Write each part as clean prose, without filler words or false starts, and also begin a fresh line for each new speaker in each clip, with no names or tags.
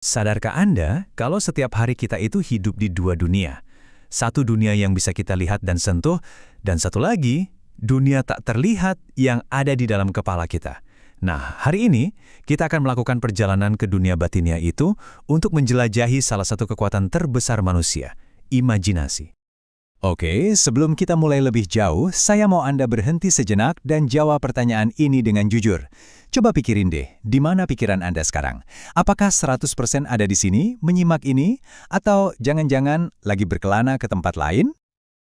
Sadarkah Anda kalau setiap hari kita itu hidup di dua dunia? Satu dunia yang bisa kita lihat dan sentuh, dan satu lagi, dunia tak terlihat yang ada di dalam kepala kita. Nah, hari ini kita akan melakukan perjalanan ke dunia batinnya itu untuk menjelajahi salah satu kekuatan terbesar manusia, imajinasi. Oke, sebelum kita mulai lebih jauh, saya mau Anda berhenti sejenak dan jawab pertanyaan ini dengan jujur. Coba pikirin deh, di mana pikiran Anda sekarang? Apakah 100% ada di sini, menyimak ini? Atau jangan-jangan lagi berkelana ke tempat lain?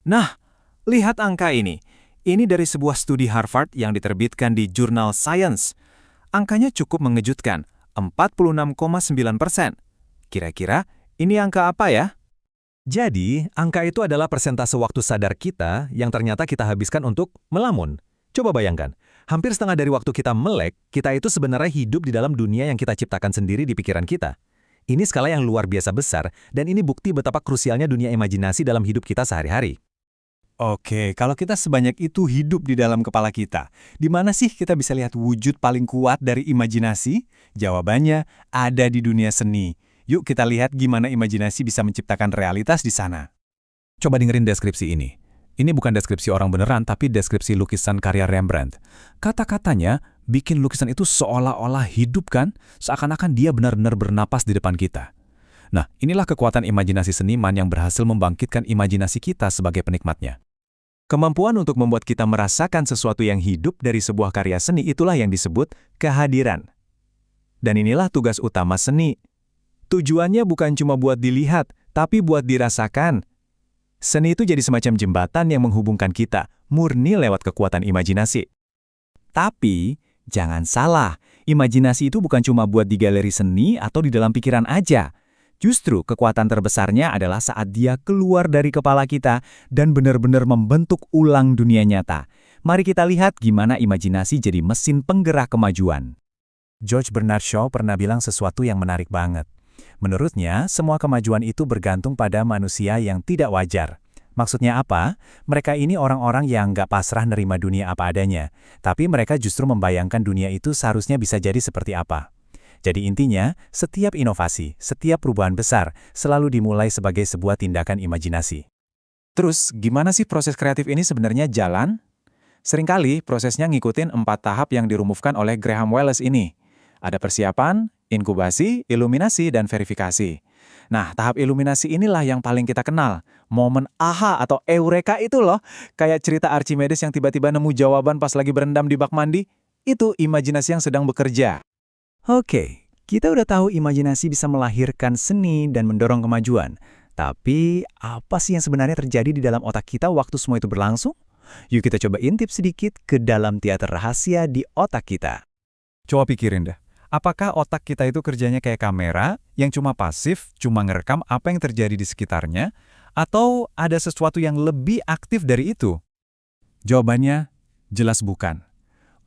Nah, lihat angka ini. Ini dari sebuah studi Harvard yang diterbitkan di jurnal Science. Angkanya cukup mengejutkan, 46,9%. Kira-kira ini angka apa ya?
Jadi, angka itu adalah persentase waktu sadar kita yang ternyata kita habiskan untuk melamun. Coba bayangkan, hampir setengah dari waktu kita melek, kita itu sebenarnya hidup di dalam dunia yang kita ciptakan sendiri di pikiran kita. Ini skala yang luar biasa besar, dan ini bukti betapa krusialnya dunia imajinasi dalam hidup kita sehari-hari. Oke, kalau kita sebanyak itu hidup di dalam kepala kita, di mana sih kita bisa lihat wujud paling kuat dari imajinasi? Jawabannya ada di dunia seni. Yuk kita lihat gimana imajinasi bisa menciptakan realitas di sana. Coba dengerin deskripsi ini. Ini bukan deskripsi orang beneran, tapi deskripsi lukisan karya Rembrandt. Kata-katanya bikin lukisan itu seolah-olah hidup kan? Seakan-akan dia benar-benar bernapas di depan kita. Nah, inilah kekuatan imajinasi seniman yang berhasil membangkitkan imajinasi kita sebagai penikmatnya. Kemampuan untuk membuat kita merasakan sesuatu yang hidup dari sebuah karya seni itulah yang disebut kehadiran. Dan inilah tugas utama seni. Tujuannya bukan cuma buat dilihat, tapi buat dirasakan. Seni itu jadi semacam jembatan yang menghubungkan kita, murni lewat kekuatan imajinasi. Tapi, jangan salah, imajinasi itu bukan cuma buat di galeri seni atau di dalam pikiran aja. Justru kekuatan terbesarnya adalah saat dia keluar dari kepala kita dan benar-benar membentuk ulang dunia nyata. Mari kita lihat gimana imajinasi jadi mesin penggerak kemajuan. George Bernard Shaw pernah bilang sesuatu yang menarik banget. Menurutnya, semua kemajuan itu bergantung pada manusia yang tidak wajar. Maksudnya apa? Mereka ini orang-orang yang nggak pasrah nerima dunia apa adanya, tapi mereka justru membayangkan dunia itu seharusnya bisa jadi seperti apa. Jadi intinya, setiap inovasi, setiap perubahan besar selalu dimulai sebagai sebuah tindakan imajinasi. Terus, gimana sih proses kreatif ini sebenarnya jalan? Seringkali prosesnya ngikutin 4 tahap yang dirumuskan oleh Graham Wallas ini. Ada persiapan, inkubasi, iluminasi, dan verifikasi. Nah, tahap iluminasi inilah yang paling kita kenal. Momen aha atau eureka itu loh. Kayak cerita Archimedes yang tiba-tiba nemu jawaban pas lagi berendam di bak mandi. Itu imajinasi yang sedang bekerja. Oke, kita udah tahu imajinasi bisa melahirkan seni dan mendorong kemajuan. Tapi, apa sih yang sebenarnya terjadi di dalam otak kita waktu semua itu berlangsung? Yuk kita coba intip sedikit ke dalam teater rahasia di otak kita. Coba pikirin deh. Apakah otak kita itu kerjanya kayak kamera yang cuma pasif, cuma ngerekam apa yang terjadi di sekitarnya, atau ada sesuatu yang lebih aktif dari itu? Jawabannya jelas bukan.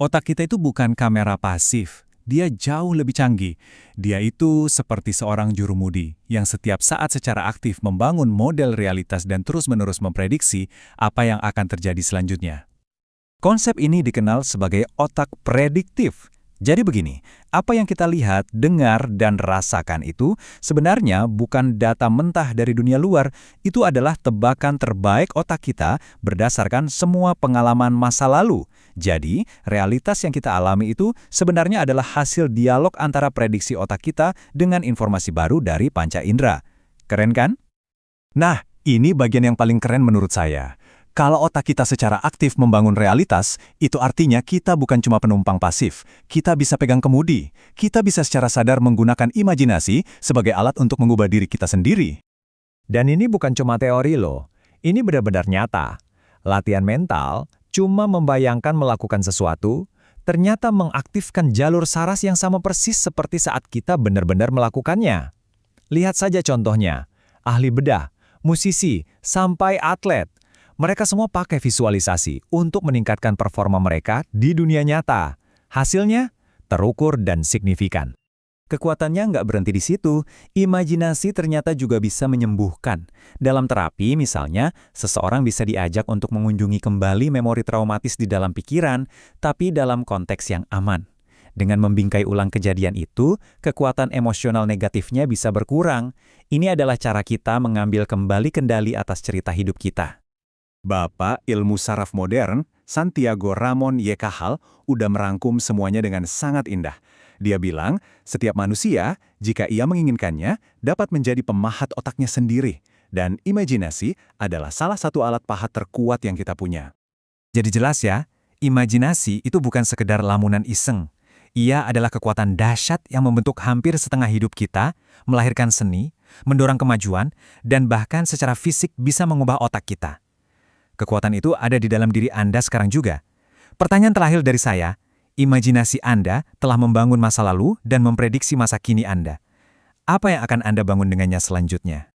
Otak kita itu bukan kamera pasif, dia jauh lebih canggih. Dia itu seperti seorang jurumudi yang setiap saat secara aktif membangun model realitas dan terus-menerus memprediksi apa yang akan terjadi selanjutnya. Konsep ini dikenal sebagai otak prediktif. Jadi begini, apa yang kita lihat, dengar, dan rasakan itu sebenarnya bukan data mentah dari dunia luar, itu adalah tebakan terbaik otak kita berdasarkan semua pengalaman masa lalu. Jadi, realitas yang kita alami itu sebenarnya adalah hasil dialog antara prediksi otak kita dengan informasi baru dari panca indera. Keren kan? Nah, ini bagian yang paling keren menurut saya. Kalau otak kita secara aktif membangun realitas, itu artinya kita bukan cuma penumpang pasif. Kita bisa pegang kemudi. Kita bisa secara sadar menggunakan imajinasi sebagai alat untuk mengubah diri kita sendiri. Dan ini bukan cuma teori loh. Ini benar-benar nyata. Latihan mental cuma membayangkan melakukan sesuatu, ternyata mengaktifkan jalur saras yang sama persis seperti saat kita benar-benar melakukannya. Lihat saja contohnya. Ahli bedah, musisi, sampai atlet. Mereka semua pakai visualisasi untuk meningkatkan performa mereka di dunia nyata. Hasilnya terukur dan signifikan. Kekuatannya nggak berhenti di situ, imajinasi ternyata juga bisa menyembuhkan. Dalam terapi misalnya, seseorang bisa diajak untuk mengunjungi kembali memori traumatis di dalam pikiran, tapi dalam konteks yang aman.
Dengan membingkai ulang kejadian itu, kekuatan emosional negatifnya bisa berkurang. Ini adalah cara kita mengambil kembali kendali atas cerita hidup kita.
Bapak ilmu saraf modern, Santiago Ramon Y. Cajal, udah merangkum semuanya dengan sangat indah. Dia bilang, setiap manusia, jika ia menginginkannya, dapat menjadi pemahat otaknya sendiri. Dan imajinasi adalah salah satu alat pahat terkuat yang kita punya.
Jadi jelas ya, imajinasi itu bukan sekedar lamunan iseng. Ia adalah kekuatan dahsyat yang membentuk hampir setengah hidup kita, melahirkan seni, mendorong kemajuan, dan bahkan secara fisik bisa mengubah otak kita. Kekuatan itu ada di dalam diri Anda sekarang juga. Pertanyaan terakhir dari saya, imajinasi Anda telah membangun masa lalu dan memprediksi masa kini Anda. Apa yang akan Anda bangun dengannya selanjutnya?